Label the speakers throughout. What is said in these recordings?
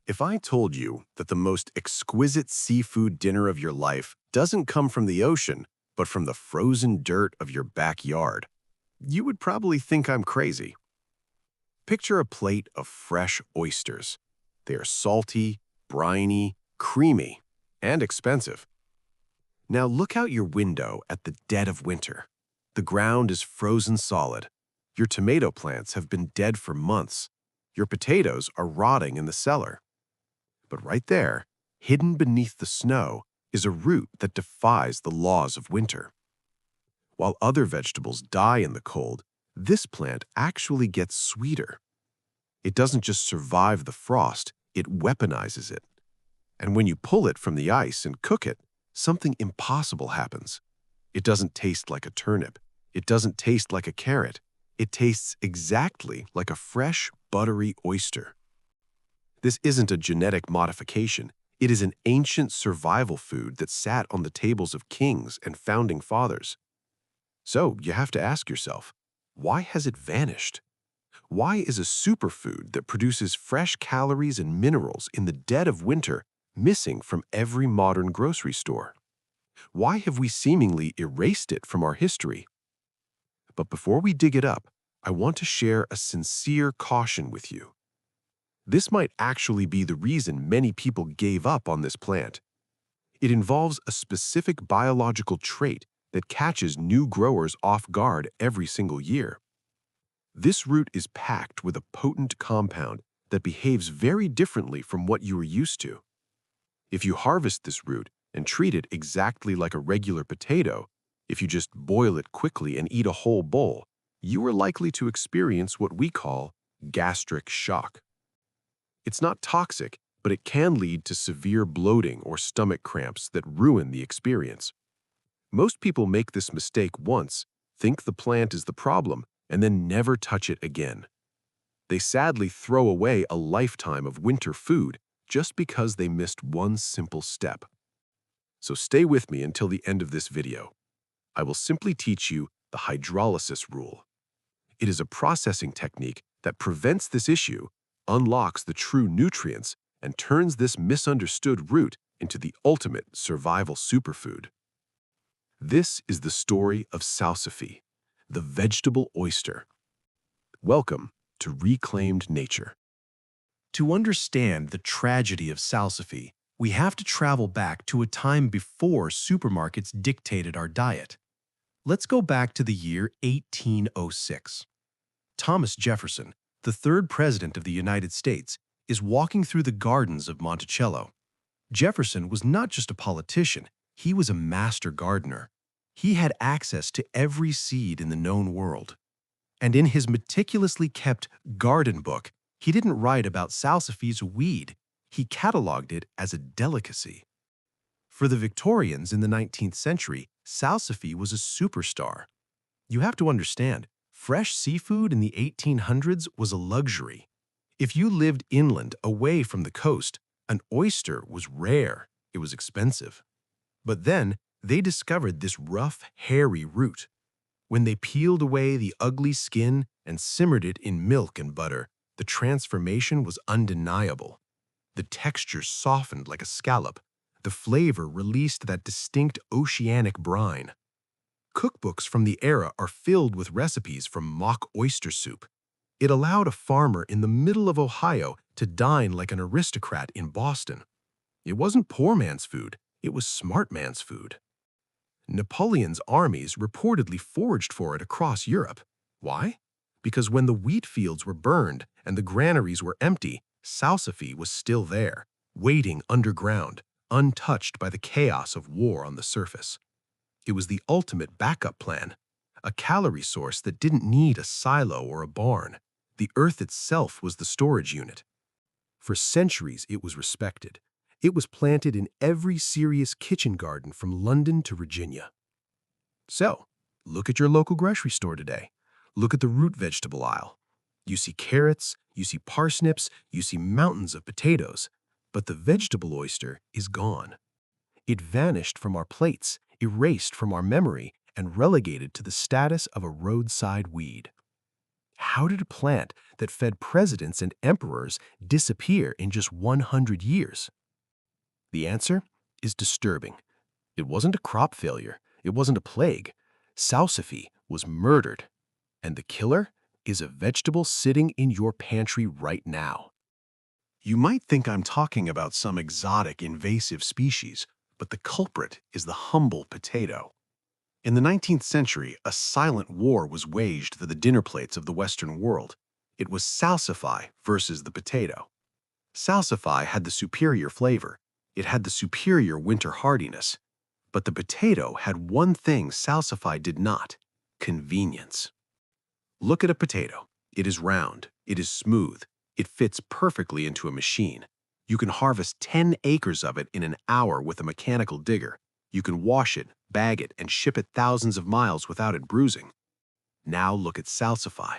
Speaker 1: If I told you that the most exquisite seafood dinner of your life doesn't come from the ocean, but from the frozen dirt of your backyard, you would probably think I'm crazy. Picture a plate of fresh oysters. They are salty, briny, creamy, and expensive. Now look out your window at the dead of winter. The ground is frozen solid. Your tomato plants have been dead for months. Your potatoes are rotting in the cellar. But right there, hidden beneath the snow, is a root that defies the laws of winter. While other vegetables die in the cold, this plant actually gets sweeter. It doesn't just survive the frost, it weaponizes it. And when you pull it from the ice and cook it, something impossible happens. It doesn't taste like a turnip. It doesn't taste like a carrot. It tastes exactly like a fresh, buttery oyster. This isn't a genetic modification. It is an ancient survival food that sat on the tables of kings and founding fathers. So you have to ask yourself, why has it vanished? Why is a superfood that produces fresh calories and minerals in the dead of winter missing from every modern grocery store? Why have we seemingly erased it from our history? But before we dig it up, I want to share a sincere caution with you. This might actually be the reason many people gave up on this plant. It involves a specific biological trait that catches new growers off guard every single year. This root is packed with a potent compound that behaves very differently from what you are used to. If you harvest this root and treat it exactly like a regular potato, if you just boil it quickly and eat a whole bowl, you are likely to experience what we call gastric shock. It's not toxic, but it can lead to severe bloating or stomach cramps that ruin the experience. Most people make this mistake once, think the plant is the problem, and then never touch it again. They sadly throw away a lifetime of winter food just because they missed one simple step. So stay with me until the end of this video. I will simply teach you the hydrolysis rule. It is a processing technique that prevents this issue, unlocks the true nutrients, and turns this misunderstood root into the ultimate survival superfood. This is the story of Salsify, the vegetable oyster. Welcome to Reclaimed Nature. To understand the tragedy of Salsify, we have to travel back to a time before supermarkets dictated our diet. Let's go back to the year 1806. Thomas Jefferson, the third president of the United States, is walking through the gardens of Monticello. Jefferson was not just a politician, he was a master gardener. He had access to every seed in the known world. And in his meticulously kept garden book, he didn't write about Salsify's weed. He cataloged it as a delicacy. For the Victorians in the 19th century, Salsify was a superstar. You have to understand, fresh seafood in the 1800s was a luxury. If you lived inland, away from the coast, an oyster was rare. It was expensive. But then, they discovered this rough, hairy root. When they peeled away the ugly skin and simmered it in milk and butter, the transformation was undeniable. The texture softened like a scallop. The flavor released that distinct oceanic brine. Cookbooks from the era are filled with recipes from mock oyster soup. It allowed a farmer in the middle of Ohio to dine like an aristocrat in Boston. It wasn't poor man's food, it was smart man's food. Napoleon's armies reportedly foraged for it across Europe. Why? Because when the wheat fields were burned and the granaries were empty, Salsify was still there, waiting underground, untouched by the chaos of war on the surface. It was the ultimate backup plan, a calorie source that didn't need a silo or a barn. The earth itself was the storage unit. For centuries, it was respected. It was planted in every serious kitchen garden from London to Virginia. So, look at your local grocery store today. Look at the root vegetable aisle. You see carrots, you see parsnips, you see mountains of potatoes, but the vegetable oyster is gone. It vanished from our plates, erased from our memory, and relegated to the status of a roadside weed. How did a plant that fed presidents and emperors disappear in just 100 years? The answer is disturbing. It wasn't a crop failure. It wasn't a plague. Salsify was murdered. And the killer is a vegetable sitting in your pantry right now. You might think I'm talking about some exotic invasive species, but the culprit is the humble potato. In the 19th century, a silent war was waged for the dinner plates of the Western world. It was Salsify versus the potato. Salsify had the superior flavor. It had the superior winter hardiness. But the potato had one thing Salsify did not: convenience. Look at a potato. It is round. It is smooth. It fits perfectly into a machine. You can harvest 10 acres of it in an hour with a mechanical digger. You can wash it, bag it, and ship it thousands of miles without it bruising. Now look at Salsify.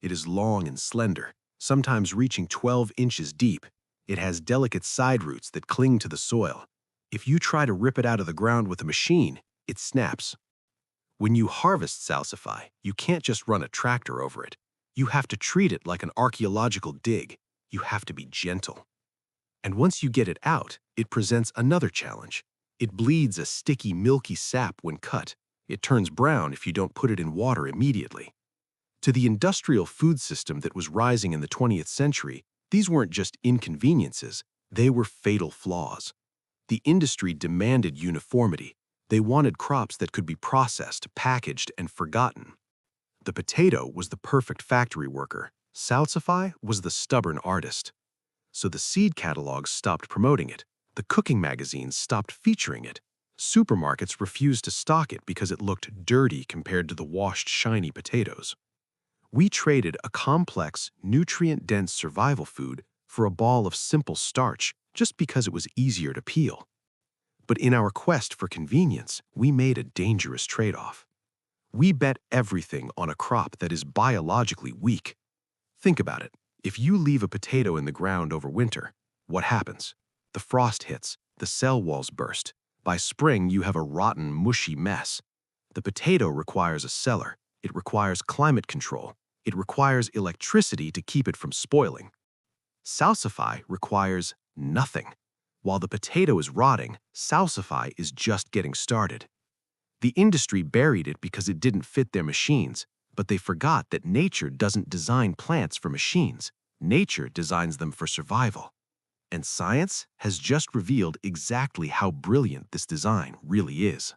Speaker 1: It is long and slender, sometimes reaching 12 inches deep. It has delicate side roots that cling to the soil. If you try to rip it out of the ground with a machine, it snaps. When you harvest Salsify, you can't just run a tractor over it. You have to treat it like an archaeological dig. You have to be gentle. And once you get it out, it presents another challenge. It bleeds a sticky, milky sap when cut. It turns brown if you don't put it in water immediately. To the industrial food system that was rising in the 20th century, these weren't just inconveniences, they were fatal flaws. The industry demanded uniformity. They wanted crops that could be processed, packaged, and forgotten. The potato was the perfect factory worker. Salsify was the stubborn artist. So the seed catalogs stopped promoting it. The cooking magazines stopped featuring it. Supermarkets refused to stock it because it looked dirty compared to the washed, shiny potatoes. We traded a complex, nutrient-dense survival food for a ball of simple starch just because it was easier to peel. But in our quest for convenience, we made a dangerous trade-off. We bet everything on a crop that is biologically weak. Think about it. If you leave a potato in the ground over winter, what happens? The frost hits, the cell walls burst. By spring, you have a rotten, mushy mess. The potato requires a cellar. It requires climate control. It requires electricity to keep it from spoiling. Salsify requires nothing. While the potato is rotting, Salsify is just getting started. The industry buried it because it didn't fit their machines, but they forgot that nature doesn't design plants for machines. Nature designs them for survival. And science has just revealed exactly how brilliant this design really is.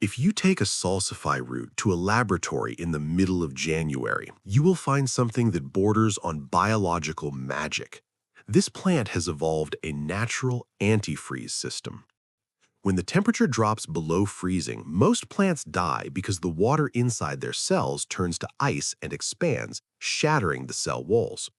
Speaker 1: If you take a Salsify root to a laboratory in the middle of January, you will find something that borders on biological magic. This plant has evolved a natural antifreeze system. When the temperature drops below freezing, most plants die because the water inside their cells turns to ice and expands, shattering the cell walls.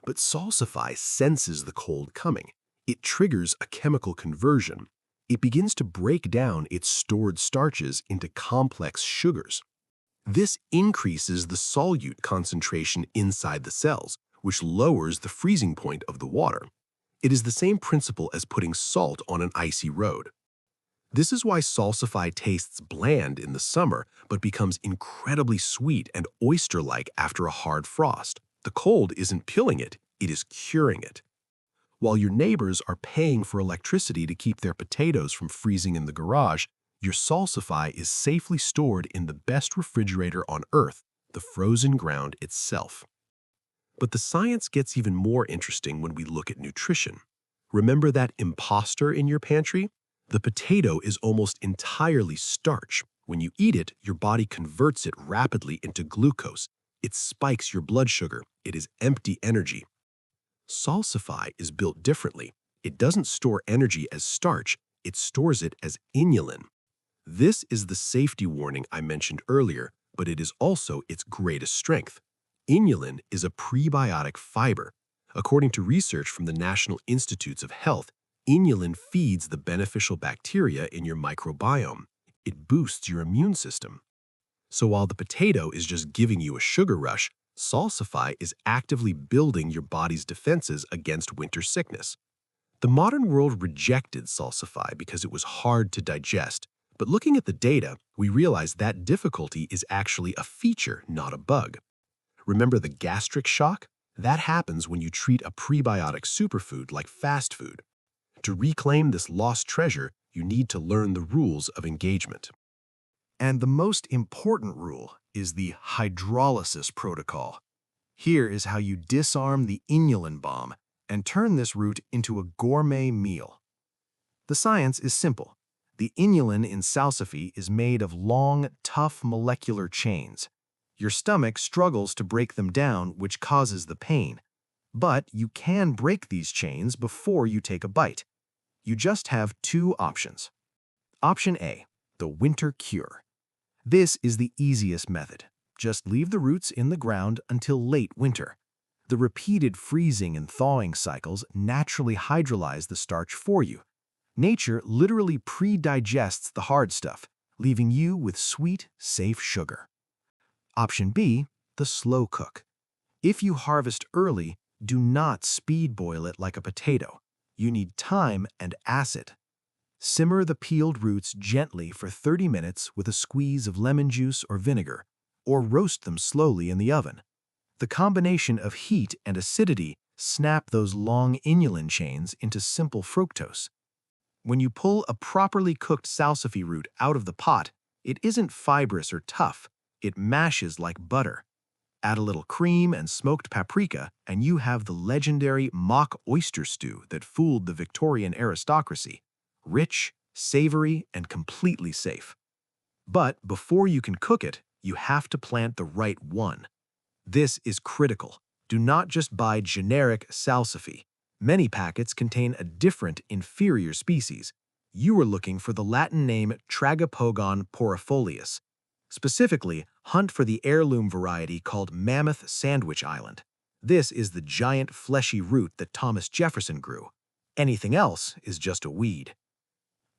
Speaker 1: But Salsify senses the cold coming. It triggers a chemical conversion. It begins to break down its stored starches into complex sugars. This increases the solute concentration inside the cells, which lowers the freezing point of the water. It is the same principle as putting salt on an icy road. This is why Salsify tastes bland in the summer, but becomes incredibly sweet and oyster-like after a hard frost. The cold isn't killing it, it is curing it. While your neighbors are paying for electricity to keep their potatoes from freezing in the garage, your Salsify is safely stored in the best refrigerator on Earth, the frozen ground itself. But the science gets even more interesting when we look at nutrition. Remember that imposter in your pantry? The potato is almost entirely starch. When you eat it, your body converts it rapidly into glucose. It spikes your blood sugar. It is empty energy. Salsify is built differently. It doesn't store energy as starch, it stores it as inulin. This is the safety warning I mentioned earlier, but it is also its greatest strength. Inulin is a prebiotic fiber. According to research from the National Institutes of Health, inulin feeds the beneficial bacteria in your microbiome. It boosts your immune system. So while the potato is just giving you a sugar rush, Salsify is actively building your body's defenses against winter sickness. The modern world rejected Salsify because it was hard to digest, but looking at the data, we realize that difficulty is actually a feature, not a bug. Remember the gastric shock? That happens when you treat a prebiotic superfood like fast food. To reclaim this lost treasure, you need to learn the rules of engagement. And the most important rule is the hydrolysis protocol. Here is how you disarm the inulin bomb and turn this root into a gourmet meal. The science is simple. The inulin in Salsify is made of long, tough molecular chains. Your stomach struggles to break them down, which causes the pain. But you can break these chains before you take a bite. You just have two options. Option A, the winter cure. This is the easiest method. Just leave the roots in the ground until late winter. The repeated freezing and thawing cycles naturally hydrolyze the starch for you. Nature literally pre-digests the hard stuff, leaving you with sweet, safe sugar. Option B, the slow cook. If you harvest early, do not speed boil it like a potato. You need time and acid. Simmer the peeled roots gently for 30 minutes with a squeeze of lemon juice or vinegar, or roast them slowly in the oven. The combination of heat and acidity snap those long inulin chains into simple fructose. When you pull a properly cooked salsify root out of the pot, it isn't fibrous or tough. It mashes like butter. Add a little cream and smoked paprika, and you have the legendary mock oyster stew that fooled the Victorian aristocracy. Rich, savory, and completely safe. But before you can cook it, you have to plant the right one. This is critical. Do not just buy generic salsify. Many packets contain a different, inferior species. You are looking for the Latin name Tragopogon porifolius. Specifically, hunt for the heirloom variety called Mammoth Sandwich Island. This is the giant fleshy root that Thomas Jefferson grew. Anything else is just a weed.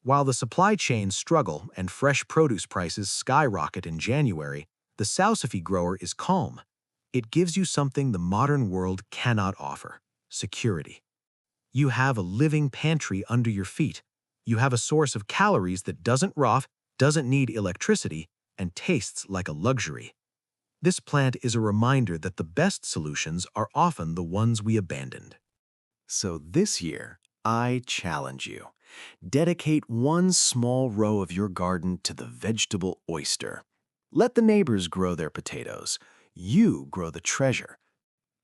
Speaker 1: While the supply chains struggle and fresh produce prices skyrocket in January, the salsify grower is calm. It gives you something the modern world cannot offer: security. You have a living pantry under your feet. You have a source of calories that doesn't rot, doesn't need electricity, and tastes like a luxury. This plant is a reminder that the best solutions are often the ones we abandoned. So this year, I challenge you. Dedicate one small row of your garden to the vegetable oyster. Let the neighbors grow their potatoes. You grow the treasure.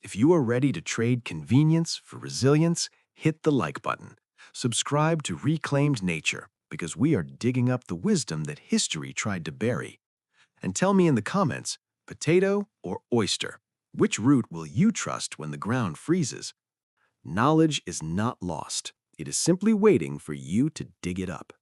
Speaker 1: If you are ready to trade convenience for resilience, hit the like button. Subscribe to Reclaimed Nature, because we are digging up the wisdom that history tried to bury. And tell me in the comments, potato or oyster? Which root will you trust when the ground freezes? Knowledge is not lost. It is simply waiting for you to dig it up.